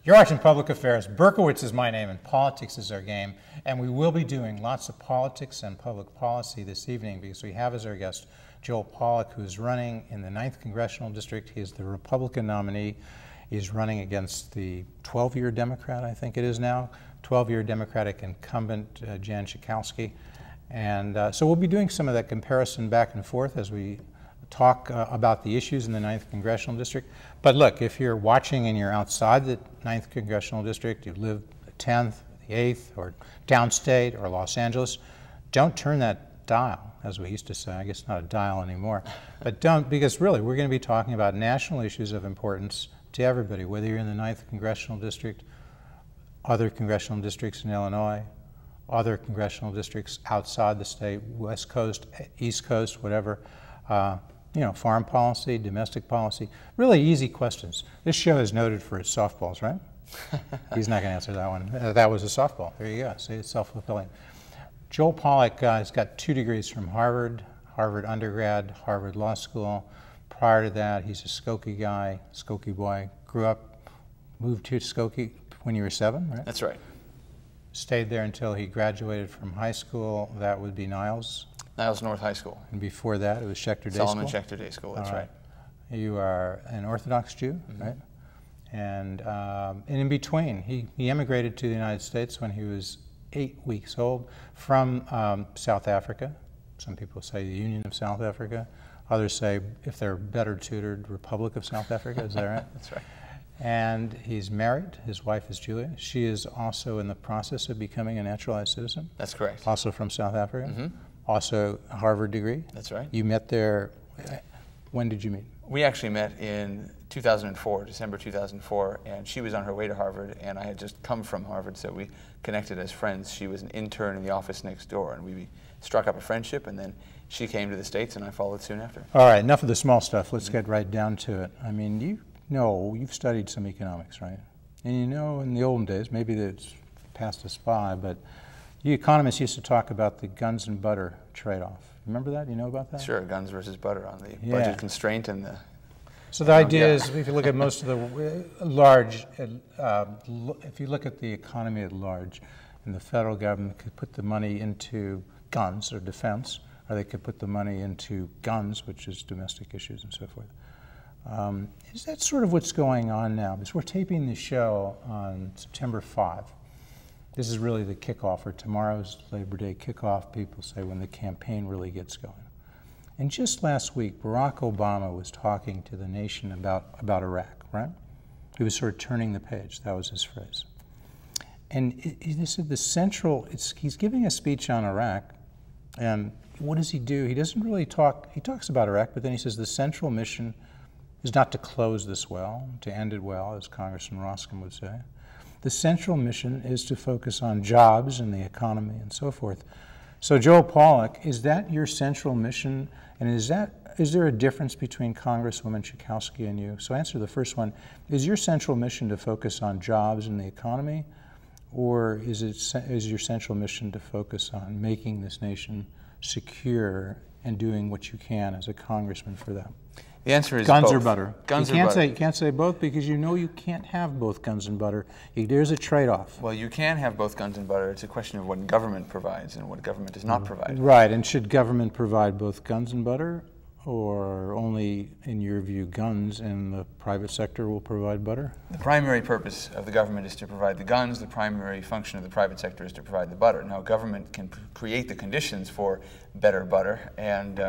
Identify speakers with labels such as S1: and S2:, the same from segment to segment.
S1: You're watching Public Affairs. Berkowitz is my name and politics is our game. And we will be doing lots of politics and public policy this evening because we have as our guest Joel Pollak, who's running in the 9th Congressional District. He is the Republican nominee. He's running against the 12-year Democrat, I think it is now, 12-year Democratic incumbent Jan Schakowsky. And so we'll be doing some of that comparison back and forth as we talk about the issues in the 9th Congressional District. But look, if you're watching and you're outside the 9th Congressional District, you live the 10th, the 8th, or downstate, or Los Angeles, don't turn that dial, as we used to say. I guess not a dial anymore. But don't, because really, we're going to be talking about national issues of importance to everybody, whether you're in the 9th Congressional District, other congressional districts in Illinois, other congressional districts outside the state, West Coast, East Coast, whatever. You know, foreign policy, domestic policy, really easy questions. This show is noted for its softballs, right? He's not going to answer that one. That was a softball. There you go. See, it's self-fulfilling. Joel Pollak has got 2 degrees from Harvard, Harvard undergrad, Harvard Law School. Prior to that, he's a Skokie guy, Skokie boy. Grew up, moved to Skokie when you were 7, right?
S2: That's right.
S1: Stayed there until he graduated from high school. That would be Niles.
S2: Niles North High School.
S1: And before that, it was Schechter Day School?
S2: Solomon Schechter Day School, that's right.
S1: You are an Orthodox Jew, right? And in between, he immigrated to the United States when he was 8 weeks old from South Africa. Some people say the Union of South Africa. Others say, if they're better tutored, Republic of South Africa. Is that right?
S2: That's right.
S1: And he's married. His wife is Julia. She is also in the process of becoming a naturalized citizen.
S2: That's correct.
S1: Also from South Africa. Also a Harvard degree.
S2: That's right.
S1: You met there. When did you meet?
S2: We actually met in 2004, December 2004, and she was on her way to Harvard, and I had just come from Harvard, so we connected as friends. She was an intern in the office next door, and we struck up a friendship, and then she came to the States, and I followed soon after.
S1: All right, enough of the small stuff. Let's get right down to it. I mean, you know, you've studied some economics, right? And you know, in the olden days, maybe it's passed us by, but you economists used to talk about the guns and butter trade-off. Remember that? You know about that?
S2: Sure, guns versus butter on the budget constraint and the...
S1: So the idea is, if you look at most of the large, if you look at the economy at large, and the federal government could put the money into guns or defense, or they could put the money into guns, which is domestic issues and so forth. Is that sort of what's going on now? Because we're taping the show on September 5. This is really the kickoff, or tomorrow's Labor Day kickoff, people say, when the campaign really gets going. And just last week, Barack Obama was talking to the nation about Iraq, right? He was sort of turning the page. That was his phrase. And he said the central, he's giving a speech on Iraq, and what does he do? He doesn't really talk, he talks about Iraq, but then he says the central mission is not to close this well, to end it well, as Congressman Roskin would say. The central mission is to focus on jobs and the economy and so forth. So Joel Pollak, is that your central mission? And is there a difference between Congresswoman Schakowsky and you? So answer the first one. Is your central mission to focus on jobs and the economy? Or is your central mission to focus on making this nation secure and doing what you can as a congressman for them?
S2: The answer is
S1: guns
S2: both.
S1: Or butter.
S2: Guns or butter.
S1: You can't say both because you know you can't have both guns and butter. There's a trade-off.
S2: Well, you can have both guns and butter. It's a question of what government provides and what government does not provide.
S1: Right, and should government provide both guns and butter, or only, in your view, guns and the private sector will provide butter?
S2: The primary purpose of the government is to provide the guns. The primary function of the private sector is to provide the butter. Now, government can create the conditions for better butter, and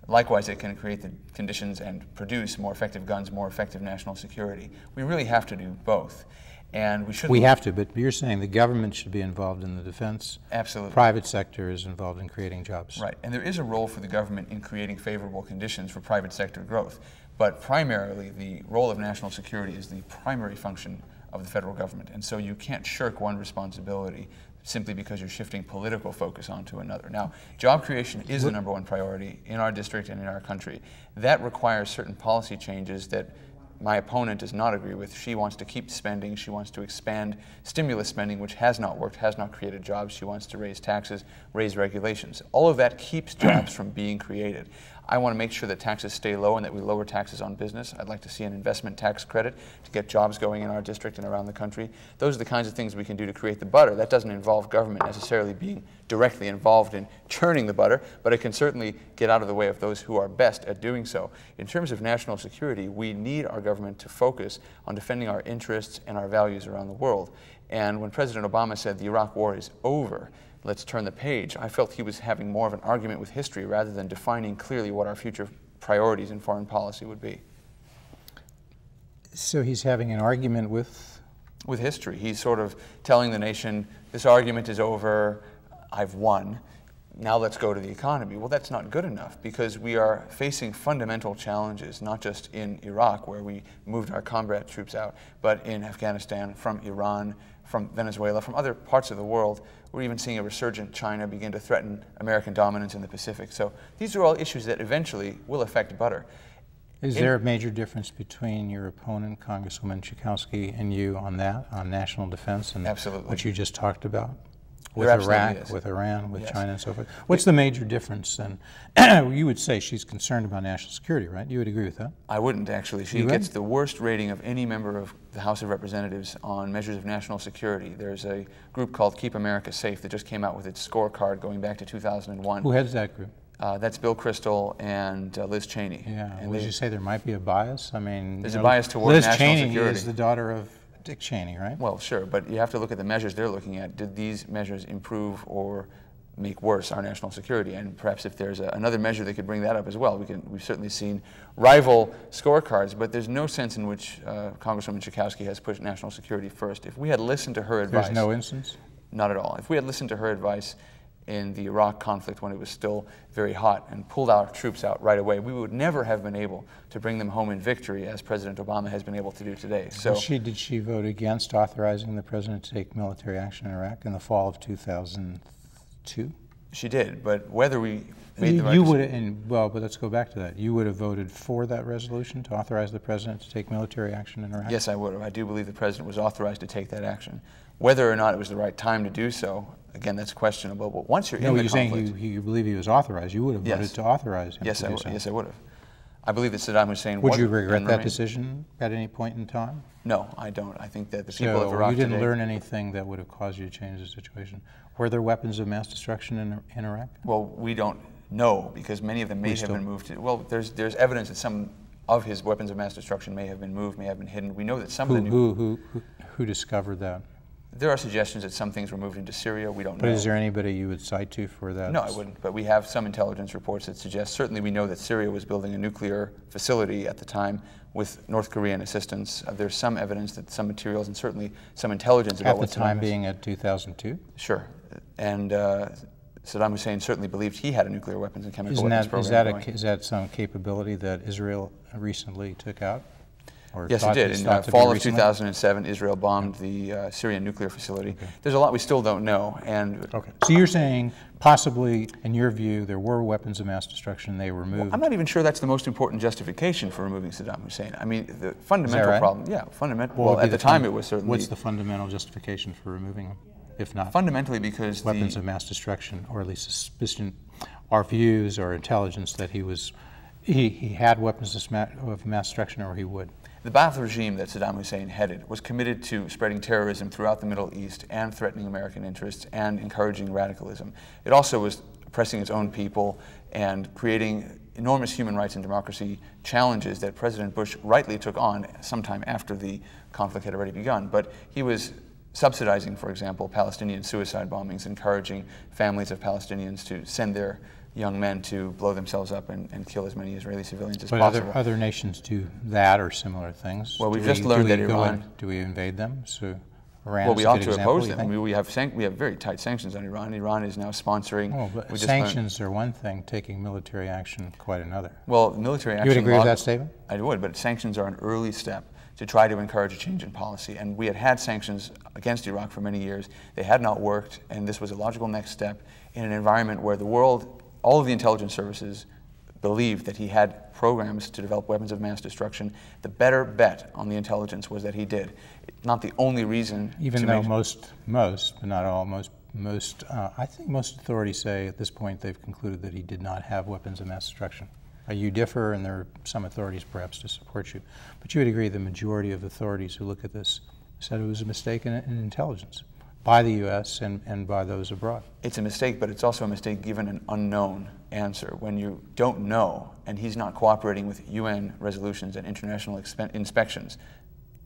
S2: likewise, it can create the conditions and produce more effective guns, more effective national security. We really have to do both. And we should.
S1: We have to, but you're saying the government should be involved in the defense.
S2: Absolutely.
S1: Private sector is involved in creating jobs.
S2: Right, and there is a role for the government in creating favorable conditions for private sector growth. But primarily, the role of national security is the primary function of the federal government. And so you can't shirk one responsibility simply because you're shifting political focus onto another. Now, job creation is the #1 priority in our district and in our country. That requires certain policy changes that my opponent does not agree with. She wants to keep spending. She wants to expand stimulus spending, which has not worked, has not created jobs. She wants to raise taxes, raise regulations. All of that keeps jobs from being created. I want to make sure that taxes stay low and that we lower taxes on business. I'd like to see an investment tax credit to get jobs going in our district and around the country. Those are the kinds of things we can do to create the butter. That doesn't involve government necessarily being directly involved in churning the butter, but it can certainly get out of the way of those who are best at doing so. In terms of national security, we need our government to focus on defending our interests and our values around the world. And when President Obama said the Iraq War is over, let's turn the page, I felt he was having more of an argument with history rather than defining clearly what our future priorities in foreign policy would be.
S1: So he's having an argument with?
S2: With history. He's sort of telling the nation, this argument is over, I've won, now let's go to the economy. Well, that's not good enough because we are facing fundamental challenges, not just in Iraq, where we moved our combat troops out, but in Afghanistan, from Iran, from Venezuela, from other parts of the world. We're even seeing a resurgent China begin to threaten American dominance in the Pacific. So these are all issues that eventually will affect butter.
S1: Is there a major difference between your opponent, Congresswoman Schakowsky, and you on that, on national defense and
S2: Absolutely.
S1: what you just talked about? With
S2: There absolutely
S1: Iraq,
S2: is.
S1: with Iran, with
S2: Yes.
S1: China and so forth. What's the major difference then? You would say she's concerned about national security, right? You would agree with that?
S2: I wouldn't, actually. She
S1: You
S2: gets
S1: would?
S2: the worst rating of any member of the House of Representatives on measures of national security. There's a group called Keep America Safe that just came out with its scorecard going back to 2001.
S1: Who heads that group?
S2: That's Bill Kristol and Liz Cheney.
S1: Yeah.
S2: And
S1: Would you say there might be a bias? I mean,
S2: There's a bias toward
S1: Liz
S2: national
S1: Cheney
S2: security.
S1: is the daughter of Dick Cheney, right?
S2: Well, sure, but you have to look at the measures they're looking at. Did these measures improve or make worse our national security? And perhaps if there's another measure that could bring that up as well. We've certainly seen rival scorecards, but there's no sense in which Congresswoman Schakowsky has pushed national security first. If we had listened to her advice...
S1: There's no instance?
S2: Not at all. If we had listened to her advice in the Iraq conflict when it was still very hot and pulled our troops out right away, we would never have been able to bring them home in victory as President Obama has been able to do today. So,
S1: did she vote against authorizing the president to take military action in Iraq in the fall of 2002?
S2: She did, but whether we made the right
S1: You
S2: decision...
S1: would, well, but let's go back to that. You would have voted for that resolution to authorize the president to take military action in Iraq?
S2: Yes, I would have. I do believe the president was authorized to take that action. Whether or not it was the right time to do so, again, that's questionable. But once you're in the conflict...
S1: No, you're saying you believe he was authorized. You would have voted to authorize him to do so.
S2: Yes, I would have. I believe that Saddam Hussein
S1: would you regret that decision at any point in time?
S2: No, I don't. I think that the people of Iraq
S1: So you didn't
S2: today,
S1: learn anything that would have caused you to change the situation. Were there weapons of mass destruction in Iraq?
S2: Well, we don't know because many of them may have been moved to... Well, there's evidence that some of his weapons of mass destruction may have been moved, may have been hidden. We know that some of the new...
S1: Who discovered that?
S2: There are suggestions that some things were moved into Syria. We don't know.
S1: But is there anybody you would cite to for that?
S2: No, I wouldn't. But we have some intelligence reports that suggest, certainly we know that Syria was building a nuclear facility at the time with North Korean assistance. There's some evidence that some materials and certainly some intelligence about
S1: at the time being at 2002?
S2: Sure. And Saddam Hussein certainly believed he had a nuclear weapons and chemical weapons program.
S1: Is that some capability that Israel recently took out?
S2: Yes, it did. In the fall of 2007, Israel bombed the Syrian nuclear facility. Okay. There's a lot we still don't know.
S1: Okay. So you're saying possibly, in your view, there were weapons of mass destruction, they were removed?
S2: Well, I'm not even sure that's the most important justification for removing Saddam Hussein. I mean, the fundamental problem, well, at the time it was certainly...
S1: What's the fundamental justification for removing him, if not?
S2: Fundamentally because
S1: weapons of mass destruction, or at least suspicion, our views or intelligence that he had weapons of mass destruction, or he would.
S2: The Ba'ath regime that Saddam Hussein headed was committed to spreading terrorism throughout the Middle East and threatening American interests and encouraging radicalism. It also was oppressing its own people and creating enormous human rights and democracy challenges that President Bush rightly took on sometime after the conflict had already begun. But he was subsidizing, for example, Palestinian suicide bombings, encouraging families of Palestinians to send their young men to blow themselves up and kill as many Israeli civilians as possible.
S1: But other nations do that or similar things.
S2: Well, we've just learned that Iran...
S1: Do we invade them? Iran
S2: Well, we
S1: is a
S2: ought
S1: good
S2: to
S1: example,
S2: oppose
S1: you
S2: them.
S1: think?
S2: We have very tight sanctions on Iran. Iran is now sponsoring.
S1: Oh, but
S2: we just learned-
S1: sanctions are one thing, taking military action quite another.
S2: Well, military action.
S1: You would agree with that statement?
S2: I would, but sanctions are an early step to try to encourage a change in policy. And we had sanctions against Iraq for many years. They had not worked, and this was a logical next step in an environment where the world, all of the intelligence services, believed that he had programs to develop weapons of mass destruction. The better bet on the intelligence was that he did. Not the only reason.
S1: Even though most, but not all, I think most authorities say at this point they've concluded that he did not have weapons of mass destruction. You differ, and there are some authorities perhaps to support you. But you would agree the majority of authorities who look at this said it was a mistake in intelligence by the U.S. and by those abroad.
S2: It's a mistake, but it's also a mistake given an unknown answer. When you don't know, and he's not cooperating with UN resolutions and international inspections,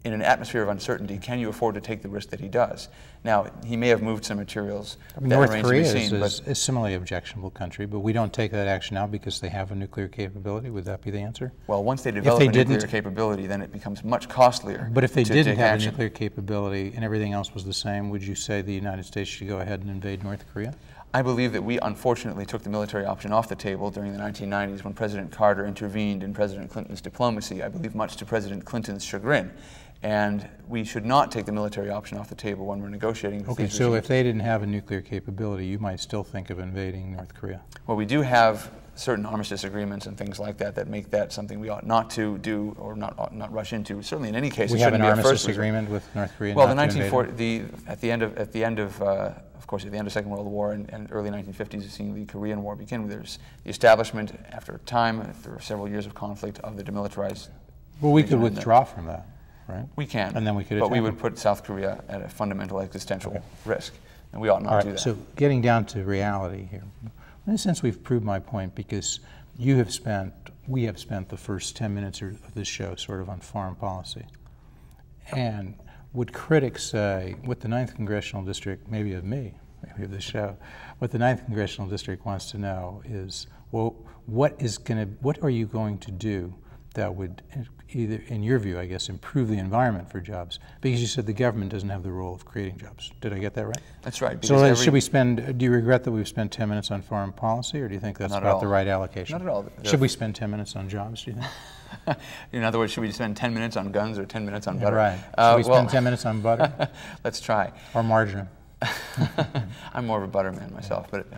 S2: in an atmosphere of uncertainty, can you afford to take the risk that he does? Now, he may have moved some materials.
S1: North Korea is a similarly objectionable country, but we don't take that action now because they have a nuclear capability. Would that be the answer?
S2: Well, once they develop a nuclear capability, then it becomes much costlier.
S1: But if they didn't have a nuclear capability and everything else was the same, would you say the United States should go ahead and invade North Korea?
S2: I believe that we unfortunately took the military option off the table during the 1990s when President Carter intervened in President Clinton's diplomacy, I believe much to President Clinton's chagrin. And we should not take the military option off the table when we're negotiating with these
S1: so
S2: regimes.
S1: if they didn't have a nuclear capability, you might still think of invading North Korea.
S2: Well, we do have certain armistice agreements and things like that that make that something we ought not to do or not rush into. Certainly, in any case,
S1: we have an armistice agreement with North Korea.
S2: Well, at the end of the Second World War and early 1950s, seeing the Korean War begin, there's the establishment after several years of conflict of the demilitarized.
S1: Well, we could withdraw from that. Right?
S2: We can,
S1: and then we could
S2: but we would put South Korea at a fundamental existential risk, and we ought not do that.
S1: So getting down to reality here, in a sense we've proved my point because we have spent the first 10 minutes of this show sort of on foreign policy. And would critics say, what the 9th Congressional District, maybe of this show, what the 9th Congressional District wants to know is, well, what are you going to do that would either, in your view, I guess, improve the environment for jobs? Because you said the government doesn't have the role of creating jobs. Did I get that right?
S2: That's right.
S1: So should we spend, do you regret that we've spent 10 minutes on foreign policy, or do you think that's about the right allocation?
S2: Not at all.
S1: Should we spend 10 minutes on jobs, do you think?
S2: In other words, should we spend 10 minutes on guns or 10 minutes on butter?
S1: Right. Should we spend 10 minutes on butter?
S2: Let's try.
S1: Or margarine.
S2: I'm more of a butter man myself, but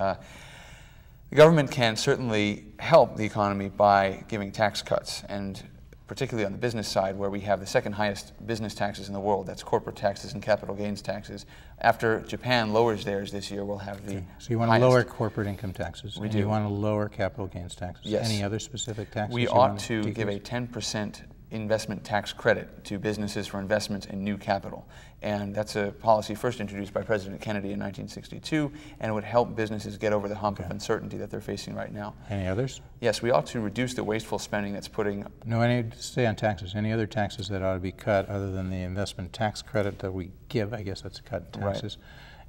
S2: the government can certainly help the economy by giving tax cuts, and particularly on the business side, where we have the second highest business taxes in the world. That's corporate taxes and capital gains taxes. After Japan lowers theirs this year, we'll have the
S1: So you want to lower corporate income taxes.
S2: We do.
S1: You want to lower capital gains taxes.
S2: Yes.
S1: Any other specific taxes?
S2: We ought to give a 10% investment tax credit to businesses for investments in new capital. And that's a policy first introduced by President Kennedy in 1962, and it would help businesses get over the hump of uncertainty that they're facing right now.
S1: Any others?
S2: Yes, we ought to reduce the wasteful spending that's putting...
S1: No, stay on taxes. Any other taxes that ought to be cut other than the investment tax credit that we give? I guess that's a cut in taxes.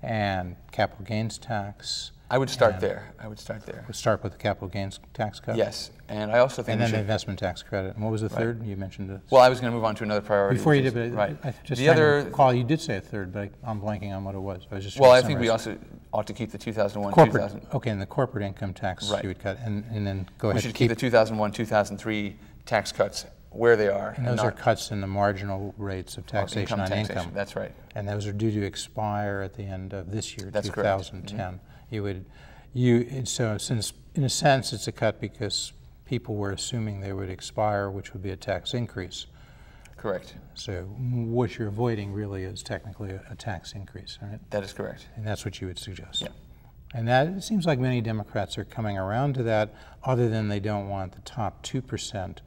S1: Right. And capital gains tax.
S2: I would start there. We'll
S1: start with the capital gains tax cut?
S2: Yes, and I also think
S1: and then the investment tax credit. And what was the third? You mentioned it.
S2: Well, I was going to move on to another priority.
S1: Before you did, but
S2: right.
S1: The other recall, you did say a third, but I'm blanking on what it was. I was just.
S2: Well, I think we also ought to keep the 2001-2000.
S1: Okay, and the corporate income tax you would cut, and then go ahead.
S2: We should keep the 2001-2003 tax cuts where they are.
S1: And those are cuts in the marginal rates of taxation on income.
S2: That's right.
S1: And those are due to expire at the end of this year,
S2: that's
S1: 2010.
S2: Correct.
S1: So since, in a sense, it's a cut because people were assuming they would expire, which would be a tax increase.
S2: Correct.
S1: So what you're avoiding really is technically a tax increase, right?
S2: That is correct.
S1: And that's what you would suggest.
S2: Yeah.
S1: And that, it seems like many Democrats are coming around to that, other than they don't want the top 2%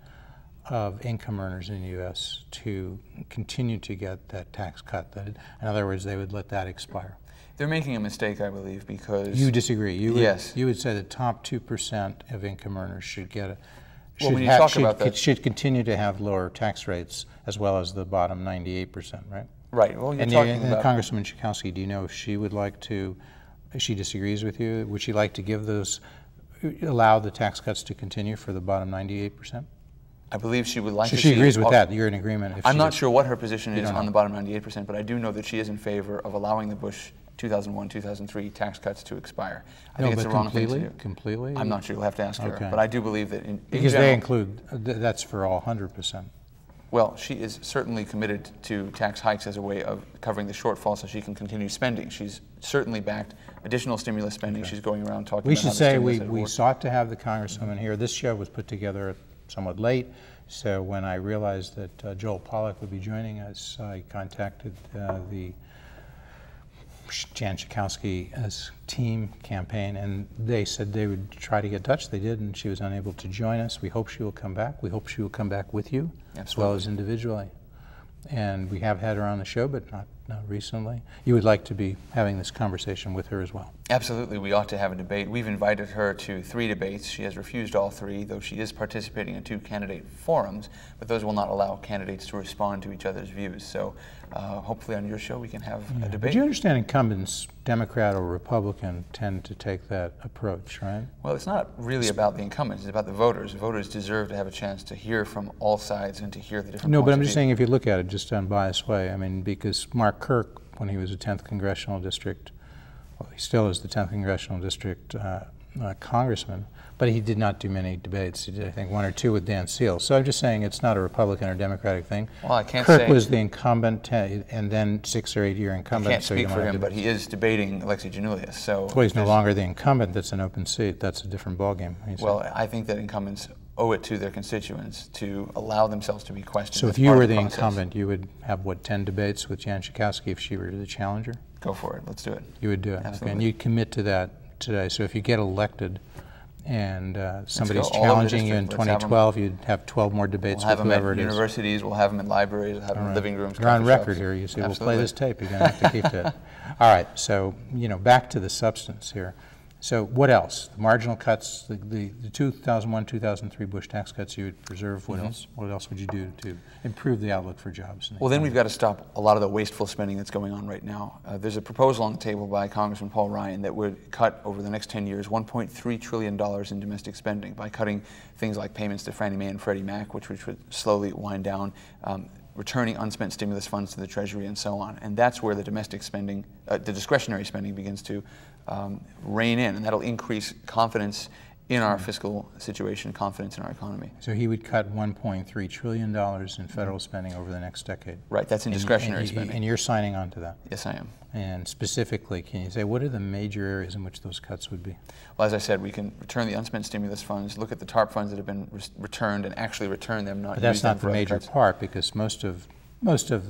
S1: of income earners in the U.S. to continue to get that tax cut. In other words, they would let that expire.
S2: They're making a mistake, I believe, because...
S1: You disagree.
S2: Yes.
S1: You would say the top 2% of income earners should get should continue to have lower tax rates as well as the bottom 98%, right?
S2: Right. Well,
S1: Congresswoman Schakowsky, do you know if she would like to, if she disagrees with you, would she like to allow the tax cuts to continue for the bottom 98%?
S2: I believe she would like
S1: So
S2: to
S1: she
S2: see...
S1: agrees with that. You're in agreement.
S2: I'm not sure what her position is on the bottom 98%, but I do know that she is in favor of allowing the Bush 2001-2003 tax cuts to expire. I think it's the wrong thing to do.
S1: Completely?
S2: I'm not sure. You'll have to ask her.
S1: Okay.
S2: But I do believe that
S1: because they include, that's for all 100%.
S2: Well, she is certainly committed to tax hikes as a way of covering the shortfall so she can continue spending. She's certainly backed additional stimulus spending. Okay. She's going around talking about how the stimulus
S1: We should say we sought to have the Congresswoman here. This show was put together somewhat late, so when I realized that Joel Pollak would be joining us, I contacted the Jan Schakowsky's team campaign, and they said they would try to get in touch. They did, and she was unable to join us. We hope she will come back. We hope she will come back with you, as well as individually. And we have had her on the show, but not recently. You would like to be having this conversation with her as well.
S2: Absolutely, we ought to have a debate. We've invited her to 3 debates. She has refused all 3, though she is participating in 2 candidate forums, but those will not allow candidates to respond to each other's views. So hopefully on your show we can have a debate.
S1: But you understand incumbents, Democrat or Republican, tend to take that approach, right?
S2: Well, it's not really about the incumbents, it's about the voters. Voters deserve to have a chance to hear from all sides and to hear the different
S1: No,
S2: points
S1: but I'm
S2: of
S1: just
S2: view.
S1: saying if you look at it just unbiased way, I mean, because Mark Kirk, when he was a 10th Congressional District, well, he still is the 10th Congressional District congressman, but he did not do many debates. He did, I think, 1 or 2 with Dan Seals. So I'm just saying it's not a Republican or Democratic thing.
S2: Well, I can't
S1: Kirk
S2: say...
S1: was the incumbent, and then 6 or 8 year incumbent.
S2: I can't speak for him, but he is debating Alexi Giannoulias. So
S1: well, he's no longer the incumbent. That's an open seat. That's a different ballgame.
S2: Well, I think that incumbents owe it to their constituents to allow themselves to be questioned.
S1: So if you were the incumbent, you would have, what, 10 debates with Jan Schakowsky if she were the challenger?
S2: Go for it. Let's do it.
S1: You would do it.
S2: Absolutely.
S1: Okay. And you'd commit to that today. So if you get elected and somebody's challenging you in 2012, you'd have 12 more debates with whoever it is.
S2: We'll have them at universities, we'll have them in libraries, we'll have them in living rooms.
S1: You're on record here. You say, we'll play this tape. You're going to have to keep to it. All right. So, back to the substance here. So what else? The marginal cuts, the 2001-2003 Bush tax cuts you would preserve. What else? What else would you do to improve the outlook for jobs?
S2: Well, then we've got to stop a lot of the wasteful spending that's going on right now. There's a proposal on the table by Congressman Paul Ryan that would cut over the next 10 years $1.3 trillion in domestic spending by cutting things like payments to Fannie Mae and Freddie Mac, which would slowly wind down, returning unspent stimulus funds to the Treasury and so on. And that's where the domestic spending, the discretionary spending begins to rein in, and that'll increase confidence in our fiscal situation, confidence in our economy.
S1: So he would cut $1.3 trillion in federal spending over the next decade.
S2: Right, that's in discretionary spending.
S1: And you're signing on to that?
S2: Yes, I am.
S1: And specifically, can you say what are the major areas in which those cuts would be?
S2: Well, as I said, we can return the unspent stimulus funds, look at the TARP funds that have been returned and actually return them, not use them.
S1: But that's not the
S2: for
S1: major
S2: cuts.
S1: part, because most of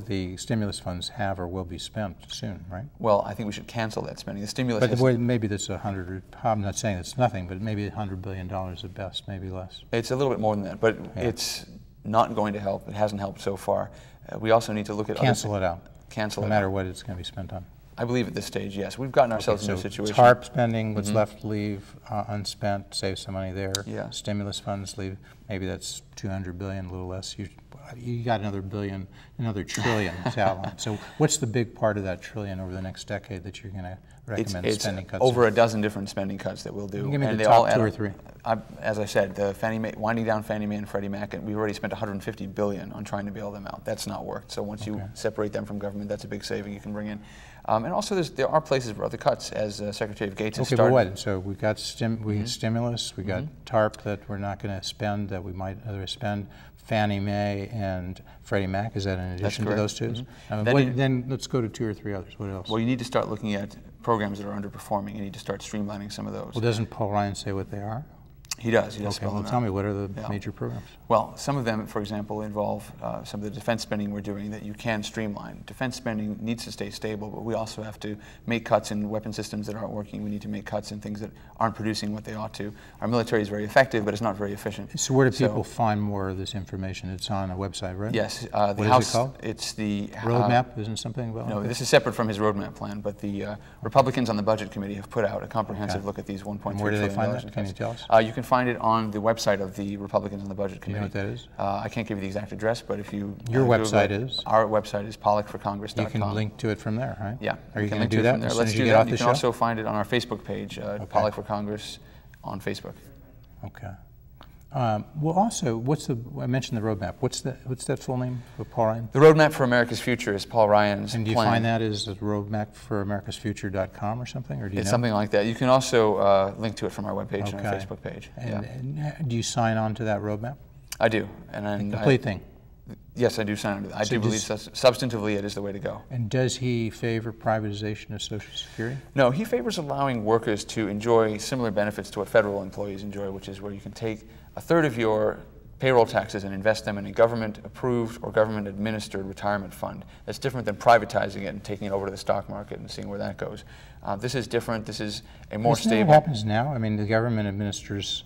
S1: the stimulus funds have or will be spent soon, right?
S2: Well, I think we should cancel that spending. The stimulus
S1: But maybe that's I'm not saying it's nothing, but maybe $100 billion at best, maybe less.
S2: It's a little bit more than that, but it's not going to help. It hasn't helped so far. We also need to look at
S1: Cancel it out.
S2: Cancel it out.
S1: No matter what it's going to be spent on.
S2: I believe at this stage, yes. We've gotten ourselves into a situation.
S1: TARP spending, what's left, leave unspent, save some money there.
S2: Yeah.
S1: Stimulus funds, leave. Maybe that's $200 billion, a little less. You got another trillion to outline. So what's the big part of that trillion over the next decade that you're going to recommend spending cuts?
S2: Over a dozen different spending cuts that we'll do.
S1: Give me the top 2 or 3.
S2: As I said, the winding down Fannie Mae and Freddie Mac, and we've already spent $150 billion on trying to bail them out. That's not worked. So once you separate them from government, that's a big saving you can bring in. And also, there are places for other cuts, as Secretary of Gates has started.
S1: Okay, but what? So we've got stimulus, we got TARP that we're not going to spend, that we might otherwise spend. Fannie Mae and Freddie Mac, is that in addition to those two? Then let's go to 2 or 3 others. What else?
S2: Well, you need to start looking at programs that are underperforming. You need to start streamlining some of those.
S1: Well, doesn't Paul Ryan say what they are?
S2: He does. He does
S1: Okay,
S2: spell
S1: well,
S2: them
S1: tell
S2: out.
S1: me, what are the major programs?
S2: Well, some of them, for example, involve some of the defense spending we're doing that you can streamline. Defense spending needs to stay stable, but we also have to make cuts in weapon systems that aren't working. We need to make cuts in things that aren't producing what they ought to. Our military is very effective, but it's not very efficient.
S1: So where do people find more of this information? It's on a website, right?
S2: Yes.
S1: What is it called?
S2: It's the
S1: roadmap. Isn't something about?
S2: No, this is separate from his roadmap plan. But the Republicans on the Budget Committee have put out a comprehensive look at these $1.3 trillion.
S1: Where do they find that? Can you tell us?
S2: You can find it on the website of the Republicans on the Budget Committee.
S1: Do you know what that is?
S2: I can't give you the exact address, but if you
S1: Your website is?
S2: Our website is pollakforcongress.com.
S1: You can link to it from there, right?
S2: Yeah.
S1: Are you going to do that as soon as you get off the show?
S2: You can also find it on our Facebook page, Pollak for Congress on Facebook.
S1: Okay. Well, also, I mentioned the roadmap. What's that full name of Paul Ryan?
S2: The Roadmap for America's Future is Paul Ryan's
S1: And do you
S2: plan.
S1: find that as roadmapforamericasfuture.com or something? Or do you
S2: It's
S1: know?
S2: something like that. You can also link to it from our webpage and our
S1: Okay.
S2: Facebook page.
S1: And do you sign on to that roadmap?
S2: I do. And
S1: The complete thing?
S2: Yes, I do sign on to that. I
S1: So
S2: do believe substantively it is the way to go.
S1: And does he favor privatization of Social Security?
S2: No, he favors allowing workers to enjoy similar benefits to what federal employees enjoy, which is where you can take a third of your payroll taxes and invest them in a government-approved or government-administered retirement fund. That's different than privatizing it and taking it over to the stock market and seeing where that goes. This is different. This is a more
S1: Isn't that
S2: stable.
S1: what happens now? I mean, the government administers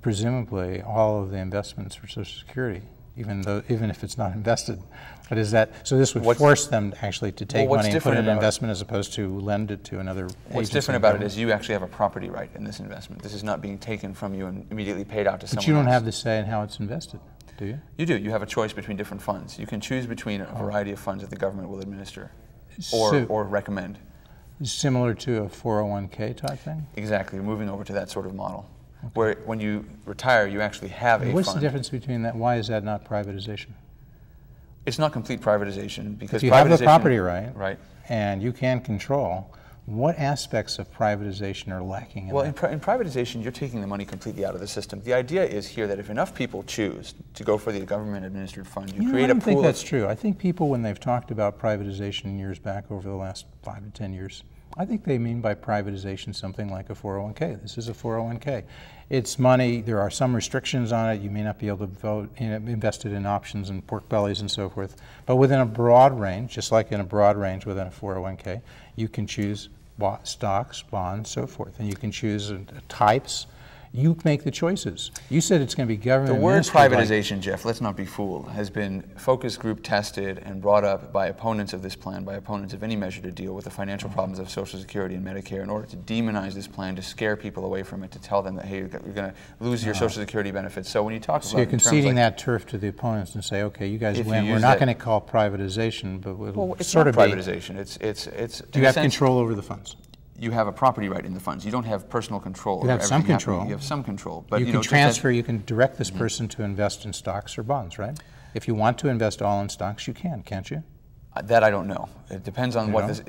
S1: presumably all of the investments for Social Security, even if it's not invested. But is that so? This would force them actually to take money and put it in an investment as opposed to lend it to another agency.
S2: What's different about it is you actually have a property right in this investment. This is not being taken from you and immediately paid out to someone else.
S1: But you don't have the say in how it's invested, do you?
S2: You do. You have a choice between different funds. You can choose between a variety of funds that the government will administer or recommend.
S1: Similar to a 401k type thing?
S2: Exactly. Moving over to that sort of model. Okay. Where when you retire, you actually have a fund.
S1: What's the difference between that? Why is that not privatization?
S2: It's not complete privatization because
S1: if you have the property right,
S2: right,
S1: and you can control, what aspects of privatization are lacking in
S2: Well,
S1: that?
S2: in privatization, you're taking the money completely out of the system. The idea is here that if enough people choose to go for the government-administered fund, you create a pool.
S1: I don't think that's true. I think people, when they've talked about privatization years back over the last 5 to 10 years, I think they mean by privatization something like a 401k. This is a 401k. It's money. There are some restrictions on it. You may not be able to vote invest it in options and pork bellies and so forth. But within a broad range, just like in a broad range within a 401k, you can choose stocks, bonds, so forth, and you can choose types. You make the choices. You said it's going to be government.
S2: The word privatization, Jeff, let's not be fooled, has been focus group tested and brought up by opponents of this plan, by opponents of any measure to deal with the financial problems of Social Security and Medicare in order to demonize this plan, to scare people away from it, to tell them that, hey, you're going to lose your Social Security benefits. So when you talk about
S1: you're conceding that turf to the opponents and say, okay, you guys win. We're not going to call privatization, but
S2: it's sort of privatization.
S1: Do you have control over the funds?
S2: You have a property right in the funds. You don't have personal control.
S1: You have some control.
S2: You have some control. But
S1: you can transfer, you can direct this person to invest in stocks or bonds, right? If you want to invest all in stocks, you can, can't you?
S2: That I don't know. It depends on what this...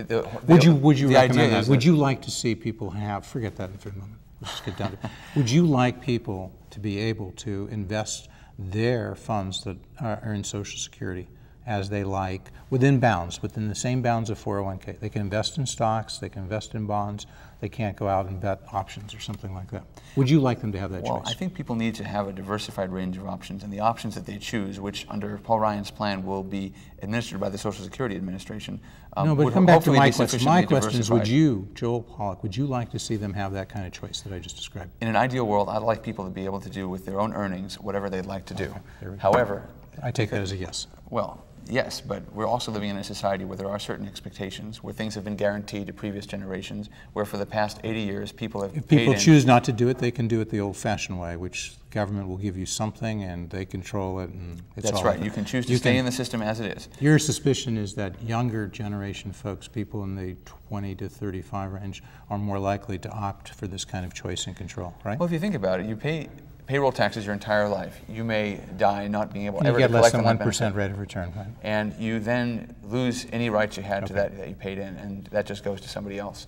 S1: Would you recommend that? Would you like to see people have, forget that for a moment, let's just get down to it. Would you like people to be able to invest their funds that are in Social Security as they like, within the same bounds of 401k. They can invest in stocks, they can invest in bonds, they can't go out and bet options or something like that. Would you like them to have that choice?
S2: Well, I think people need to have a diversified range of options, and the options that they choose, which under Paul Ryan's plan will be administered by the Social Security Administration,
S1: no, but come back to my question. My question is, would you, Joel Pollak, would you like to see them have that kind of choice that I just described?
S2: In an ideal world, I'd like people to be able to do with their own earnings whatever they'd like to do. However...
S1: I take that as a yes.
S2: Well, yes, but we're also living in a society where there are certain expectations, where things have been guaranteed to previous generations, where for the past 80 years people have
S1: If people choose not to do it, they can do it the old-fashioned way, which government will give you something and they control it, and it's
S2: That's right. You can choose to stay in the system as it is.
S1: Your suspicion is that younger generation folks, people in the 20 to 35 range, are more likely to opt for this kind of choice and control, right?
S2: Well, if you think about it, you pay payroll taxes your entire life. You may die not being able ever
S1: to collect
S2: on that benefit.
S1: You get less than 1% rate of return, right?
S2: And you then lose any rights you had to that you paid in, and that just goes to somebody else.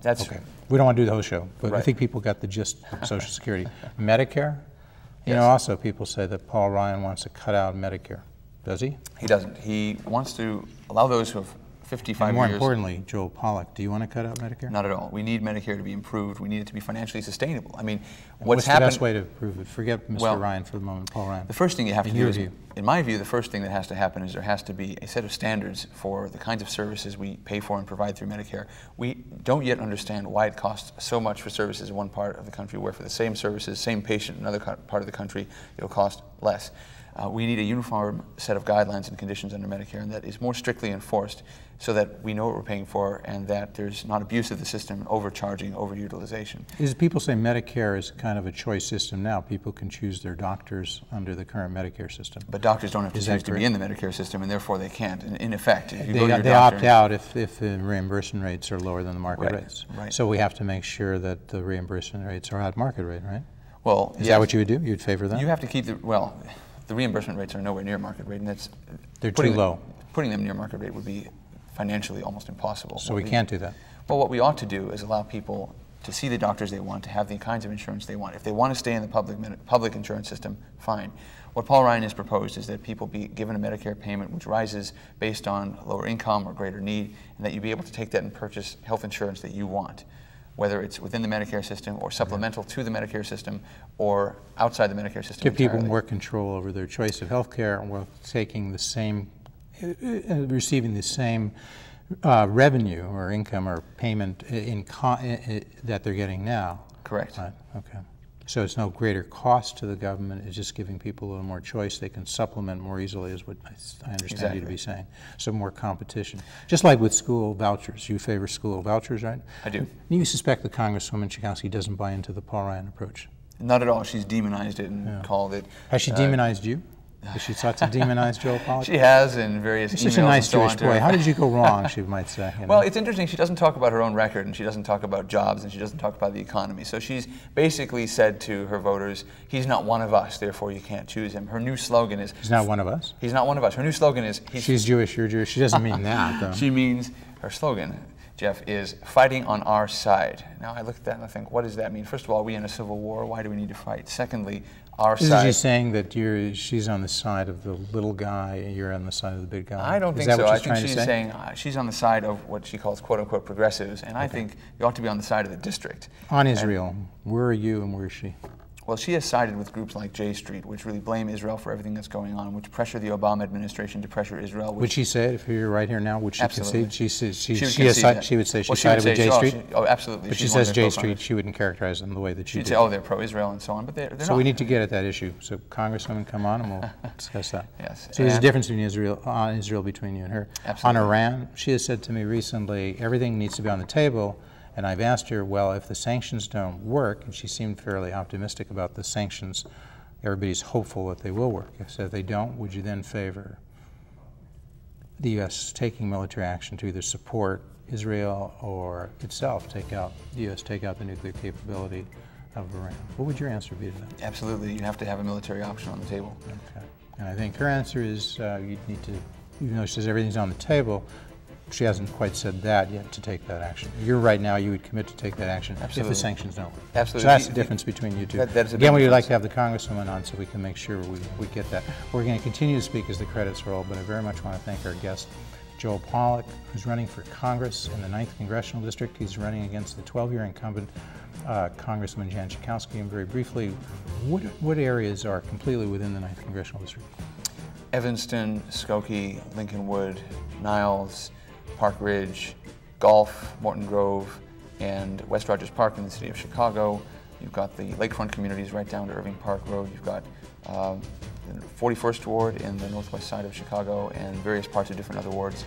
S2: That's
S1: okay. We don't want to do the whole show, but
S2: right.
S1: I think people got the gist of Social Security. Medicare? You know, also people say that Paul Ryan wants to cut out Medicare. Does he?
S2: He doesn't. He wants to allow those who have 55
S1: and more
S2: years.
S1: importantly, Joel Pollak, do you want to cut out Medicare?
S2: Not at all. We need Medicare to be improved. We need it to be financially sustainable. I mean,
S1: what's the best way to improve it? Forget Mr. Ryan for the moment, Paul Ryan.
S2: The first thing you have to do is,
S1: view.
S2: in my view, the first thing that has to happen is there has to be a set of standards for the kinds of services we pay for and provide through Medicare. We don't yet understand why it costs so much for services in one part of the country, where for the same services, same patient in another part of the country, it'll cost less. We need a uniform set of guidelines and conditions under Medicare, and that is more strictly enforced so that we know what we're paying for and that there's not abuse of the system, overcharging, overutilization.
S1: People say Medicare is kind of a choice system now. People can choose their doctors under the current Medicare system.
S2: But doctors don't have to choose to be in the Medicare system, and therefore they can't. In effect, if you go to your
S1: they
S2: doctor,
S1: opt out if the reimbursement rates are lower than the market rates.
S2: Right.
S1: So we have to make sure that the reimbursement rates are at market rate, right?
S2: Well,
S1: Is that what you would do? You'd favor that?
S2: You have to keep the reimbursement rates are nowhere near market rate, and
S1: they're too low.
S2: Putting them near market rate would be financially almost impossible.
S1: So we can't do that.
S2: Well, what we ought to do is allow people to see the doctors they want, to have the kinds of insurance they want. If they want to stay in the public insurance system, fine. What Paul Ryan has proposed is that people be given a Medicare payment which rises based on lower income or greater need, and that you be able to take that and purchase health insurance that you want, whether it's within the Medicare system or supplemental to the Medicare system or outside the Medicare system.
S1: Give people more control over their choice of health care while taking the same, receiving the same revenue or income or payment that they're getting now.
S2: Correct.
S1: Right. Okay. So it's no greater cost to the government. It's just giving people a little more choice. They can supplement more easily, is what I understand you to be saying. So more competition. Just like with school vouchers. You favor school vouchers, right?
S2: I do.
S1: You suspect that Congresswoman Schakowsky doesn't buy into the Paul Ryan approach?
S2: Not at all. She's demonized it and called it.
S1: Has she demonized you? Has she sought to demonize Joel Pollak?
S2: She has in various emails.
S1: She's such a nice
S2: and so
S1: Jewish
S2: on to
S1: boy.
S2: her.
S1: How did you go wrong, she might say. You know?
S2: Well, it's interesting. She doesn't talk about her own record, and she doesn't talk about jobs, and she doesn't talk about the economy. So she's basically said to her voters, he's not one of us, therefore you can't choose him. Her new slogan is...
S1: He's not one of us?
S2: He's not one of us. Her new slogan is...
S1: She's Jewish, you're Jewish. She doesn't mean that, though.
S2: She means, her slogan, Jeff, is fighting on our side. Now, I look at that and I think, what does that mean? First of all, are we in a civil war? Why do we need to fight? Secondly, our side...
S1: Is she saying that she's on the side of the little guy and you're on the side of the big guy?
S2: I don't think so. I think she's saying she's on the side of what she calls quote-unquote progressives, and I think you ought to be on the side of the district.
S1: On Israel, where are you and where is she?
S2: Well, she has sided with groups like J Street, which really blame Israel for everything that's going on, which pressure the Obama administration to pressure Israel.
S1: Would she say it if you're right here now? Would she concede? She would say she
S2: Well,
S1: sided with J Street?
S2: Absolutely.
S1: But she says J Street, she wouldn't characterize them the way that you do.
S2: She'd say, oh, they're pro-Israel and so on, but they're not.
S1: So we need to get at that issue. So Congresswoman, come on and we'll discuss that.
S2: Yes.
S1: So there's a difference between Israel between you and her.
S2: Absolutely.
S1: On Iran, she has said to me recently, everything needs to be on the table. And I've asked her, well, if the sanctions don't work, and she seemed fairly optimistic about the sanctions, everybody's hopeful that they will work. If they don't, would you then favor the U.S. taking military action to either support Israel or itself the U.S. take out the nuclear capability of Iran? What would your answer be to that?
S2: Absolutely. You have to have a military option on the table.
S1: Okay. And I think her answer is you'd need to, even though she says everything's on the table, she hasn't quite said that yet to take that action. You're right now, you would commit to take that action if the sanctions don't work.
S2: Absolutely.
S1: So that's the difference between you two. Again, we'd like to have the Congresswoman on so we can make sure we get that. We're going to continue to speak as the credits roll, but I very much want to thank our guest, Joel Pollak, who's running for Congress in the 9th Congressional District. He's running against the 12-year incumbent, Congresswoman Jan Schakowsky. And very briefly, what areas are completely within the 9th Congressional District?
S2: Evanston, Skokie, Lincolnwood, Niles, Park Ridge, Gulf, Morton Grove, and West Rogers Park in the city of Chicago. You've got the lakefront communities right down to Irving Park Road. You've got the 41st Ward in the northwest side of Chicago and various parts of different other wards,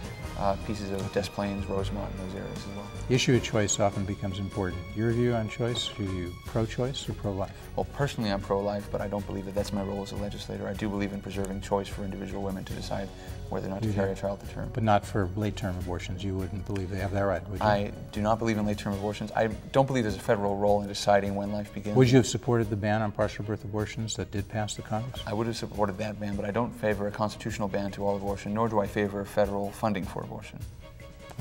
S2: pieces of Des Plaines, Rosemont, and those areas as well.
S1: The issue of choice often becomes important. Your view on choice, are you pro-choice or pro-life?
S2: Well, personally I'm pro-life, but I don't believe that that's my role as a legislator. I do believe in preserving choice for individual women to decide whether or not to carry a child to term.
S1: But not for late-term abortions. You wouldn't believe they have that right, would you?
S2: I do not believe in late-term abortions. I don't believe there's a federal role in deciding when life begins.
S1: Would you have supported the ban on partial birth abortions that did pass the Congress?
S2: I would have supported that ban, but I don't favor a constitutional ban to all abortion, nor do I favor federal funding for abortion.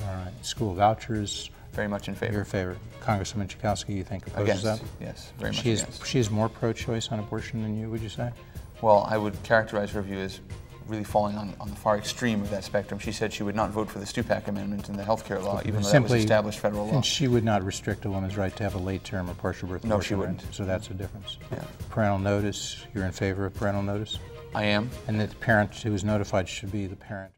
S1: All right. School vouchers?
S2: Very much in favor.
S1: Your favor. Congresswoman Schakowsky, you think, opposes that?
S2: Yes, very much against.
S1: She is more pro-choice on abortion than you, would you say?
S2: Well, I would characterize her view as really falling on the far extreme of that spectrum. She said she would not vote for the Stupak Amendment in the health care law, even though that was established federal law.
S1: And she would not restrict a woman's right to have a late-term or partial birth abortion?
S2: No, she wouldn't.
S1: Right? So that's a difference.
S2: Yeah.
S1: Parental notice, you're in favor of parental notice?
S2: I am.
S1: And that the parent who is notified should be the parent.